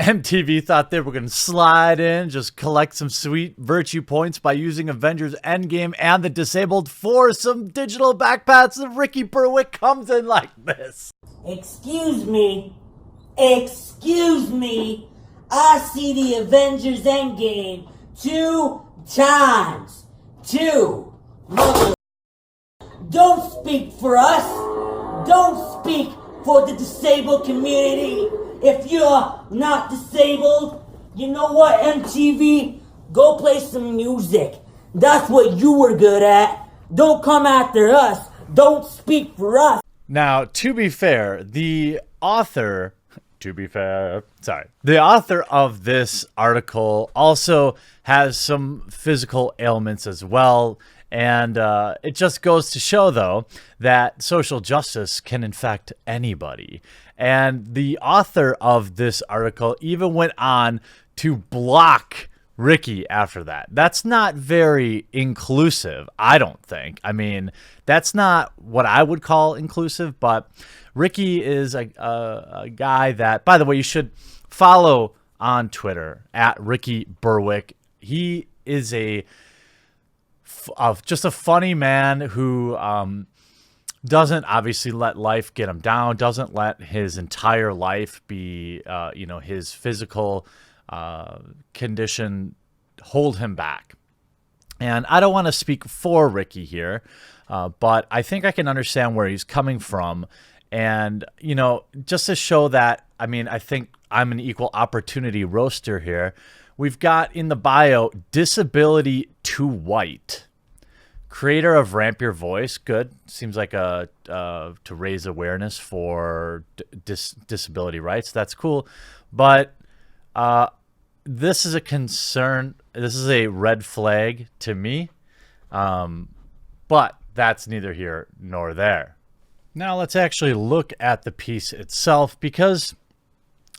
MTV thought they were going to slide in, just collect some sweet virtue points by using Avengers Endgame and the disabled for some digital backpats, and Ricky Berwick comes in like this. Excuse me. Excuse me. I see the Avengers Endgame 2 times. 2. Mother. Don't speak for us. Don't speak for the disabled community. If you're not disabled, you know what, MTV? Go play some music. That's what you were good at. Don't come after us. Don't speak for us. Now, to be fair, the author of this article also has some physical ailments as well. And it just goes to show, though, that social justice can infect anybody. And the author of this article even went on to block Ricky after that. That's not very inclusive, I don't think. I mean, that's not what I would call inclusive, but Ricky is a guy that, by the way, you should follow on Twitter at Ricky Berwick. He is just a funny man who doesn't obviously let life get him down, doesn't let his entire life be, his physical condition hold him back. And I don't want to speak for Ricky here, but I think I can understand where he's coming from. And, just to show that, I mean, I think I'm an equal opportunity roaster here. We've got in the bio, disability to white. Creator of Ramp Your Voice, good. Seems like to raise awareness for disability rights. That's cool. But this is a concern. This is a red flag to me. But that's neither here nor there. Now let's actually look at the piece itself because,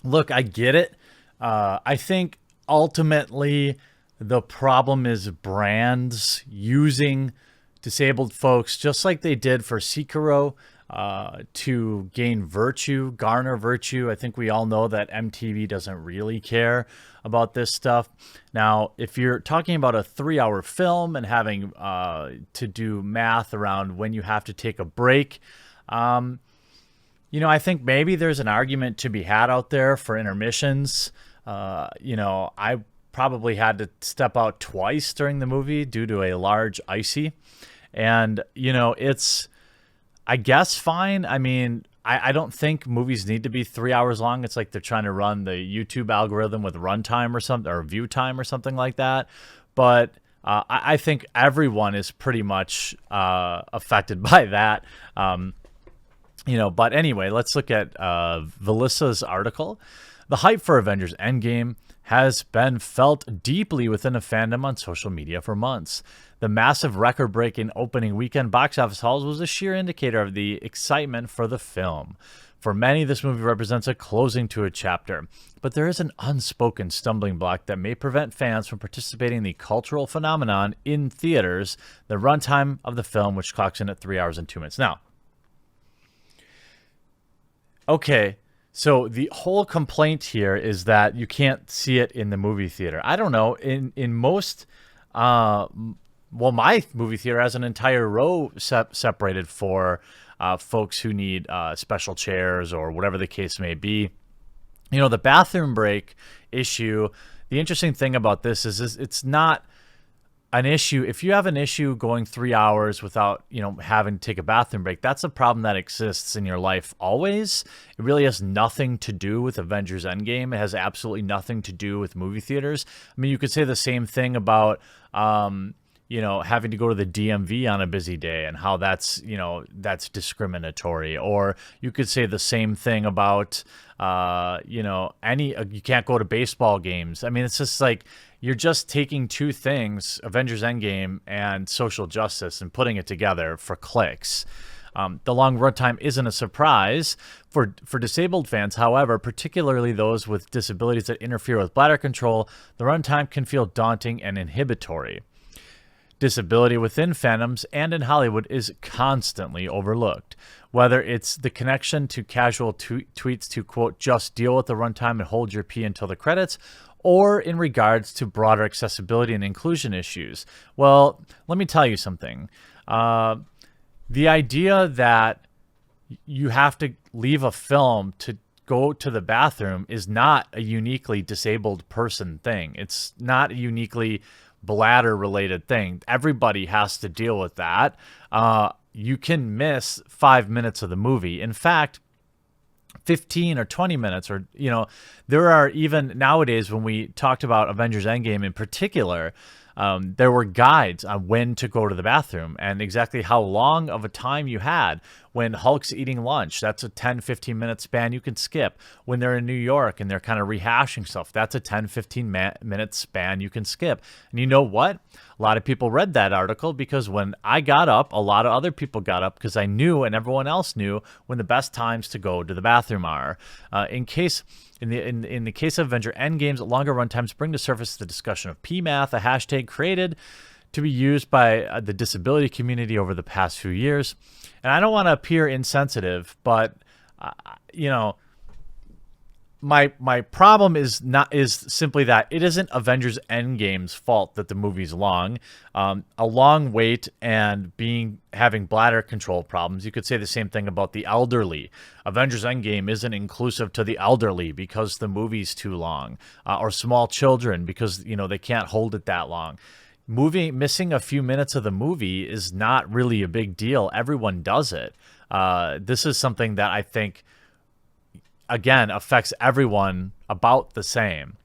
look, I get it. I think ultimately the problem is brands using disabled folks, just like they did for Sekiro, to gain virtue, garner virtue. I think we all know that MTV doesn't really care about this stuff. Now, if you're talking about a 3-hour film and having to do math around when you have to take a break, I think maybe there's an argument to be had out there for intermissions. I probably had to step out twice during the movie due to a large icy. And, it's, I guess, fine. I mean, I don't think movies need to be 3 hours long. It's like they're trying to run the YouTube algorithm with runtime or something, or view time or something like that. But I think everyone is pretty much affected by that. But anyway, let's look at Velissa's article. The hype for Avengers Endgame has been felt deeply within a fandom on social media for months. The massive record-breaking opening weekend box office hauls was a sheer indicator of the excitement for the film. For many, this movie represents a closing to a chapter, but there is an unspoken stumbling block that may prevent fans from participating in the cultural phenomenon in theaters, the runtime of the film, which clocks in at 3 hours and 2 minutes. Now, okay, so the whole complaint here is that you can't see it in the movie theater. I don't know. In most, my movie theater has an entire row separated for folks who need special chairs or whatever the case may be. The bathroom break issue, the interesting thing about this is it's not an issue. If you have an issue going 3 hours without, having to take a bathroom break, that's a problem that exists in your life always. It really has nothing to do with Avengers Endgame. It has absolutely nothing to do with movie theaters. I mean, you could say the same thing about, having to go to the DMV on a busy day and how that's discriminatory. Or you could say the same thing about, you can't go to baseball games. I mean, it's just like, you're just taking two things, Avengers Endgame and social justice, and putting it together for clicks. The long runtime isn't a surprise for disabled fans. However, particularly those with disabilities that interfere with bladder control, the runtime can feel daunting and inhibitory. Disability within fandoms and in Hollywood is constantly overlooked. Whether it's the connection to casual tweets to, quote, just deal with the runtime and hold your pee until the credits, or in regards to broader accessibility and inclusion issues. Well, let me tell you something. The idea that you have to leave a film to go to the bathroom is not a uniquely disabled person thing. It's not a uniquely bladder related thing. Everybody has to deal with that. You can miss 5 minutes of the movie. In fact, 15 or 20 minutes, or, there are even nowadays, when we talked about Avengers Endgame in particular, there were guides on when to go to the bathroom and exactly how long of a time you had. When Hulk's eating lunch, that's a 10, 15-minute span you can skip. When they're in New York and they're kind of rehashing stuff, that's a 10, 15-minute span you can skip. And you know what? A lot of people read that article because when I got up, a lot of other people got up because I knew and everyone else knew when the best times to go to the bathroom are. In the case of Avenger Endgame's, longer runtimes bring to surface the discussion of PMath, a hashtag created to be used by the disability community over the past few years. And I don't want to appear insensitive, but my problem is simply that it isn't Avengers Endgame's fault that the movie's long. A long wait and having bladder control problems. You could say the same thing about the elderly. Avengers Endgame isn't inclusive to the elderly because the movie's too long, or small children because they can't hold it that long. Missing a few minutes of the movie is not really a big deal. Everyone does it. This is something that I think, again, affects everyone about the same.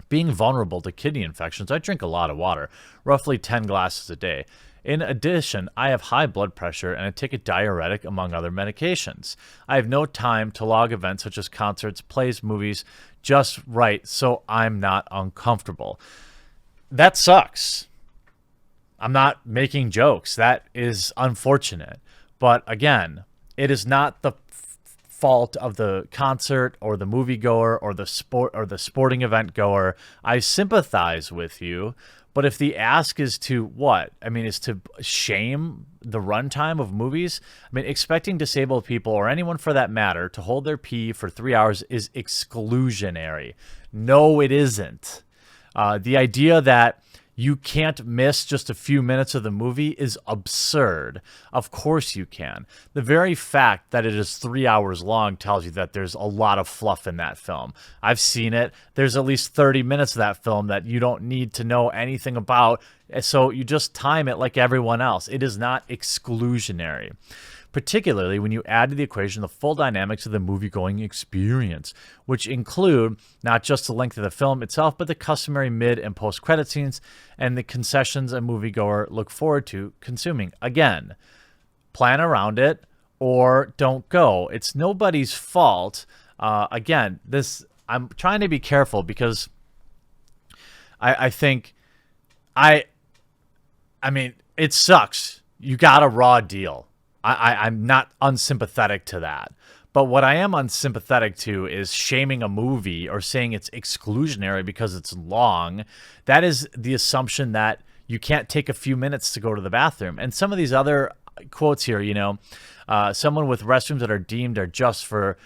Being vulnerable to kidney infections, I drink a lot of water, roughly 10 glasses a day. In addition, I have high blood pressure and I take a diuretic among other medications. I have no time to log events such as concerts, plays, movies, just right so I'm not uncomfortable. That sucks. I'm not making jokes. That is unfortunate. But again, it is not the fault of the concert or the moviegoer or the sporting event goer. I sympathize with you, but if the ask is to what? Is to shame the runtime of movies? Expecting disabled people or anyone for that matter to hold their pee for 3 hours is exclusionary. No, it isn't. The idea that you can't miss just a few minutes of the movie is absurd. Of course you can. The very fact that it is 3 hours long tells you that there's a lot of fluff in that film. I've seen it. There's at least 30 minutes of that film that you don't need to know anything about, so you just time it like everyone else. It is not exclusionary, particularly when you add to the equation the full dynamics of the movie-going experience, which include not just the length of the film itself, but the customary mid- and post-credit scenes and the concessions a moviegoer look forward to consuming. Again, plan around it or don't go. It's nobody's fault. Again, I'm trying to be careful because I think it sucks. You got a raw deal. I'm not unsympathetic to that. But what I am unsympathetic to is shaming a movie or saying it's exclusionary because it's long. That is the assumption that you can't take a few minutes to go to the bathroom. And some of these other quotes here, someone with restrooms that are deemed are just for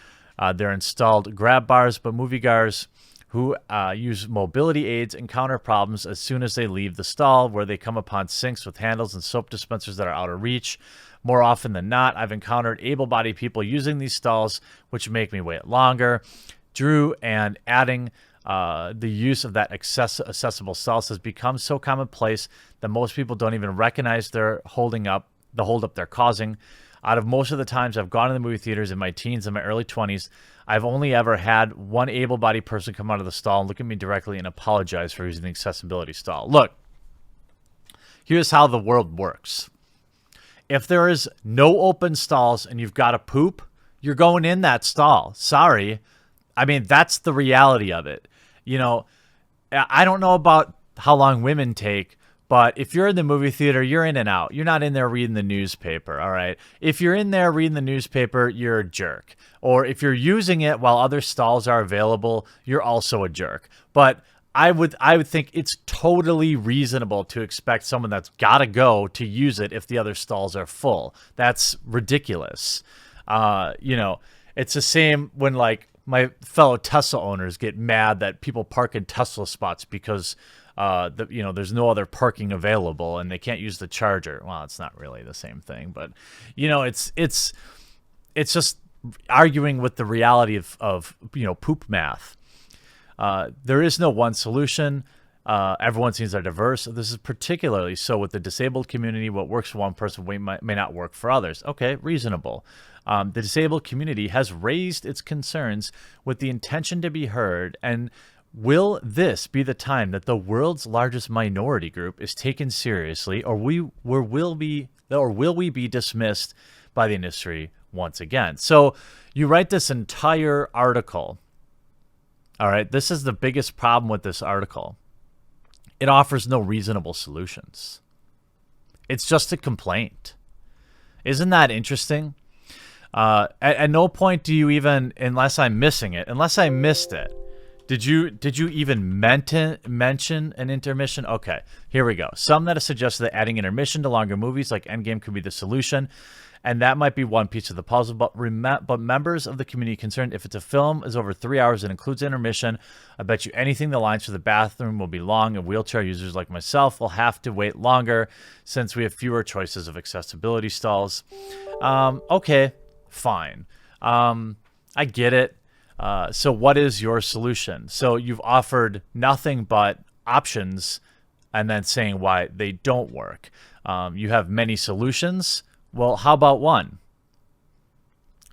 their installed grab bars, but moviegoers who use mobility aids encounter problems as soon as they leave the stall, where they come upon sinks with handles and soap dispensers that are out of reach. More often than not, I've encountered able-bodied people using these stalls, which make me wait longer. Drew, and adding the use of that accessible stalls has become so commonplace that most people don't even recognize the holdup they're causing. Out of most of the times I've gone to the movie theaters in my teens and my early 20s, I've only ever had one able-bodied person come out of the stall and look at me directly and apologize for using the accessibility stall. Look, here's how the world works. If there is no open stalls and you've got to poop, you're going in that stall. Sorry. That's the reality of it. I don't know about how long women take, but if you're in the movie theater, you're in and out. You're not in there reading the newspaper, all right? If you're in there reading the newspaper, you're a jerk. Or if you're using it while other stalls are available, you're also a jerk. But I would think it's totally reasonable to expect someone that's got to go to use it if the other stalls are full. That's ridiculous. You know, it's the same when like my fellow Tesla owners get mad that people park in Tesla spots because you know, there's no other parking available and they can't use the charger. Well, it's not really the same thing, but you know, it's just arguing with the reality of you know, poop math. There is no one solution. Everyone's needs are diverse. This is particularly so with the disabled community. What works for one person may not work for others. Okay, reasonable. The disabled community has raised its concerns with the intention to be heard, and will this be the time that the world's largest minority group is taken seriously, or will we be dismissed by the industry once again? So you write this entire article. All right, this is the biggest problem with this article. It offers no reasonable solutions. It's just a complaint. Isn't that interesting? At no point do you even, unless I missed it, did you even mention an intermission? Okay, here we go. Some that have suggested that adding intermission to longer movies like Endgame could be the solution. And that might be one piece of the puzzle, but members of the community concerned, if it's a film is over 3 hours and includes intermission, I bet you anything the lines for the bathroom will be long, and wheelchair users like myself will have to wait longer since we have fewer choices of accessibility stalls. Okay, fine. I get it. So what is your solution? So you've offered nothing but options and then saying why they don't work. You have many solutions. Well, how about one?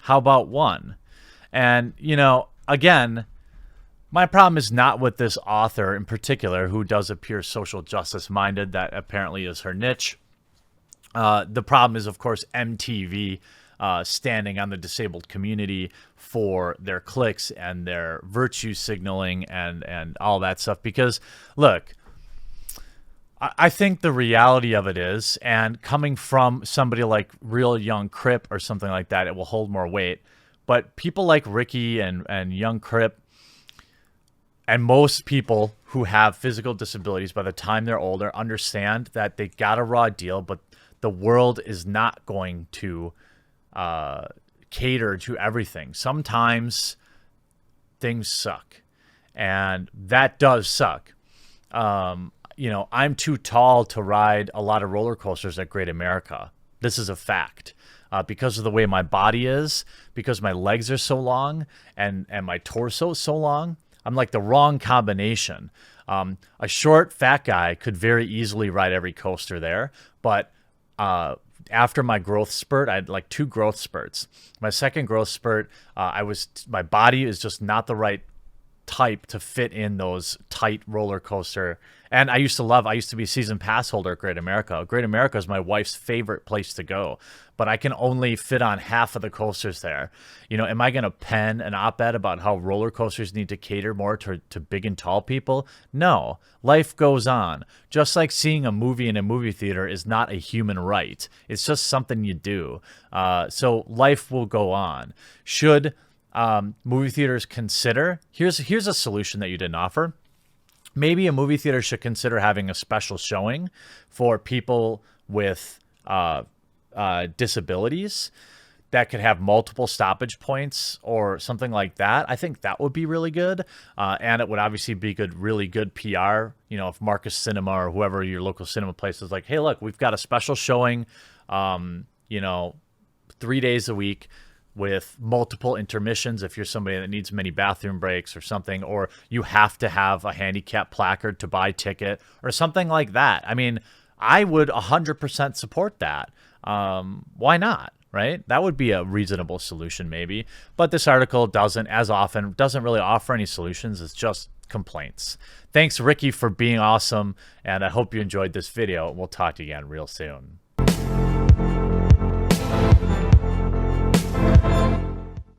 How about one? And, you know, again, my problem is not with this author in particular, who does appear social justice minded. That apparently is her niche. The problem is, of course, MTV standing on the disabled community for their clicks and their virtue signaling and all that stuff. Because, look, I think the reality of it is, and coming from somebody like Real Young Crip or something like that, it will hold more weight. But people like Ricky and Young Crip and most people who have physical disabilities by the time they're older understand that they got a raw deal, but the world is not going to cater to everything. Sometimes things suck, and that does suck. You know, I'm too tall to ride a lot of roller coasters at Great America. This is a fact. Because of the way my body is, because my legs are so long and my torso is so long, I'm like the wrong combination. A short, fat guy could very easily ride every coaster there, but after my growth spurt, I had like 2 growth spurts. My second growth spurt, my body is just not the right type to fit in those tight roller coaster. And I used to be a season pass holder at Great America. Great America is my wife's favorite place to go, but I can only fit on half of the coasters there. You know, am I going to pen an op-ed about how roller coasters need to cater more to big and tall people? No, life goes on. Just like seeing a movie in a movie theater is not a human right. It's just something you do. So life will go on. Should movie theaters consider, here's a solution that you didn't offer. Maybe a movie theater should consider having a special showing for people with disabilities that could have multiple stoppage points or something like that. I think that would be really good. And it would obviously be really good PR. You know, if Marcus Cinema or whoever your local cinema place is like, hey, look, we've got a special showing, you know, 3 days a week with multiple intermissions if you're somebody that needs many bathroom breaks or something, or you have to have a handicap placard to buy ticket or something like that. I mean, I would 100% support that. Why not, right? That would be a reasonable solution maybe. But this article doesn't really offer any solutions. It's just complaints. Thanks, Ricky, for being awesome, and I hope you enjoyed this video. We'll talk to you again real soon.